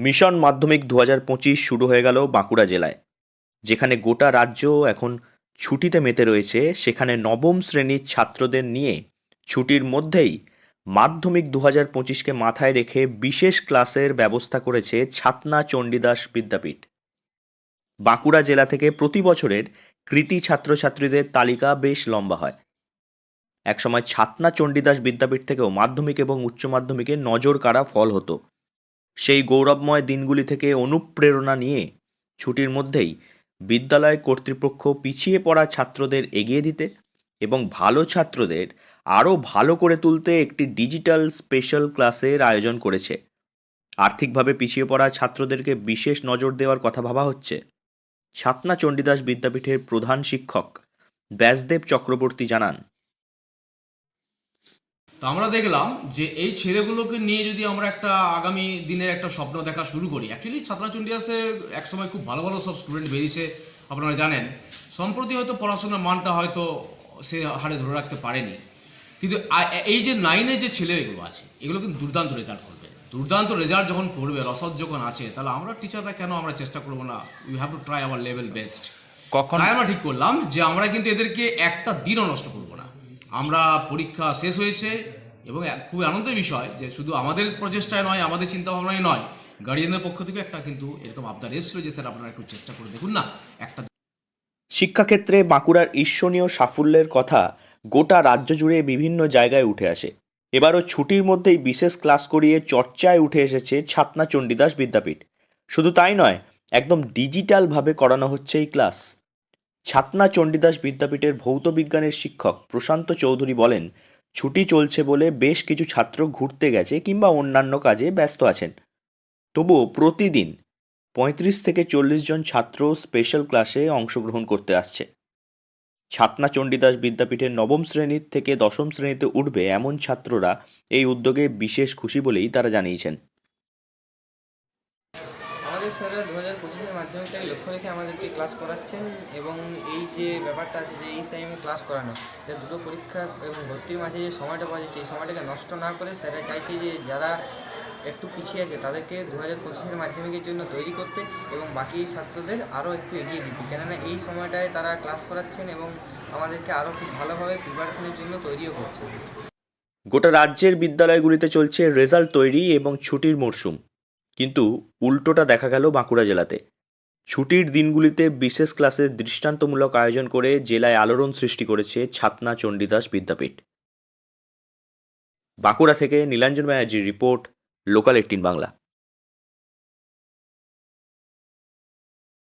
Mission মাধ্যমিক 2025 শুরু হয়ে গেল বাঁকুড়া জেলায়। যেখানে গোটা রাজ্য এখন ছুটিতে মেতে রয়েছে, সেখানে নবম শ্রেণীর ছাত্রদের নিয়ে ছুটির মধ্যেই মাধ্যমিক 2025কে মাথায় রেখে বিশেষ ক্লাসের ব্যবস্থা করেছে ছাতনা চণ্ডীদাস বিদ্যাপীঠ। বাঁকুড়া জেলা থেকে প্রতি বছরের কৃতী ছাত্রছাত্রীদের তালিকা বেশ লম্বা হয়। একসময় ছাতনা চণ্ডীদাস বিদ্যাপীঠ থেকেও মাধ্যমিক এবং উচ্চ মাধ্যমিকে নজর কাড়া ফল হতো। সেই গৌরবময় দিনগুলি থেকে অনুপ্রেরণা নিয়ে ছুটির মধ্যেই বিদ্যালয় কর্তৃপক্ষ পিছিয়ে পড়া ছাত্রদের এগিয়ে দিতে এবং ভালো ছাত্রদের আরও ভালো করে তুলতে একটি ডিজিটাল স্পেশাল ক্লাসের আয়োজন করেছে। আর্থিকভাবে পিছিয়ে পড়া ছাত্রদেরকে বিশেষ নজর দেওয়ার কথা ভাবা হচ্ছে। ছাতনা চণ্ডীদাস বিদ্যাপীঠের প্রধান শিক্ষক ব্যাসদেব চক্রবর্তী জানান, তো আমরা দেখলাম যে এই ছেলেগুলোকে নিয়ে যদি আমরা একটা আগামী দিনের একটা স্বপ্ন দেখা শুরু করি। অ্যাকচুয়ালি ছাত্রা চণ্ডীদাসে একসময় খুব ভালো ভালো সব স্টুডেন্ট বেরিয়েছে, আপনারা জানেন। সম্প্রতি হয়তো পড়াশোনার মানটা হয়তো সে হারে ধরে রাখতে পারেনি, কিন্তু এই যে নাইনে যে ছেলেগুলো আছে এগুলো কিন্তু দুর্দান্ত রেজাল্ট করবে। দুর্দান্ত রেজাল্ট যখন করবে, রসদ যখন আছে, তাহলে আমরা টিচাররা কেন আমরা চেষ্টা করবো না? We have to try our level best. তাই আমরা ঠিক করলাম যে আমরা কিন্তু এদেরকে একটা দিনও নষ্ট করবো না। আমরা পরীক্ষা শেষ হয়েছে এবং খুবই আনন্দের বিষয় যে শুধু আমাদের প্রচেষ্টায় নয়, আমাদের চিন্তাভাবনায় নয়, গার্ডিয়ানদের পক্ষ থেকে একটা কিন্তু এরকম আবদার এসেছিল যে স্যার আপনারা একটু চেষ্টা করে দেখুন না একটা। শিক্ষাক্ষেত্রে বাঁকুড়ার ঈর্ষণীয় সাফল্যের কথা গোটা রাজ্য জুড়ে বিভিন্ন জায়গায় উঠে আসে। এবারও ছুটির মধ্যেই বিশেষ ক্লাস করিয়ে চর্চায় উঠে এসেছে ছাতনা চণ্ডীদাস বিদ্যাপীঠ। শুধু তাই নয়, একদম ডিজিটালভাবে করানো হচ্ছে এই ক্লাস। ছাতনা চণ্ডীদাস বিদ্যাপীঠের ভৌত বিজ্ঞানের শিক্ষক প্রশান্ত চৌধুরী বলেন, ছুটি চলছে বলে বেশ কিছু ছাত্র ঘুরতে গেছে কিংবা অন্যান্য কাজে ব্যস্ত আছেন। তবুও প্রতিদিন 35 থেকে 40 জন ছাত্র স্পেশাল ক্লাসে অংশগ্রহণ করতে আসছে। ছাতনা চণ্ডীদাস বিদ্যাপীঠের নবম শ্রেণীর থেকে দশম শ্রেণীতে উঠবে এমন ছাত্ররা এই উদ্যোগে বিশেষ খুশি বলেই তারা জানিয়েছেন। আমাদের স্যাররা 2025-এর মাধ্যমিকটাকে লক্ষ্য রেখে আমাদেরকে ক্লাস করাচ্ছেন, এবং এই যে ব্যাপারটা আছে যে এই টাইমে ক্লাস করানো, যে দুটো পরীক্ষা এবং ভর্তির মাঝে যে সময়টা পাওয়া যাচ্ছে, এই সময়টাকে নষ্ট না করে স্যাররা চাইছে যে যারা একটু পিছিয়ে আছে তাদেরকে 2025-এর মাধ্যমিকের জন্য তৈরি করতে এবং বাকি ছাত্রদের আরও একটু এগিয়ে দিতে। কেননা এই সময়টায় তারা ক্লাস করাচ্ছেন এবং আমাদেরকে আরও খুব ভালোভাবে প্রিপারেশনের জন্য তৈরিও করছে। গোটা রাজ্যের বিদ্যালয়গুলিতে চলছে রেজাল্ট তৈরি এবং ছুটির মরশুম, কিন্তু উল্টোটা দেখা গেল বাঁকুড়া জেলাতে। ছুটির দিনগুলিতে বিশেষ ক্লাসের দৃষ্টান্তমূলক আয়োজন করে জেলায় আলোড়ন সৃষ্টি করেছে ছাতনা চণ্ডীদাস বিদ্যাপীঠ। বাঁকুড়া থেকে নীলাঞ্জন ব্যানার্জির রিপোর্ট, লোকাল 18 বাংলা।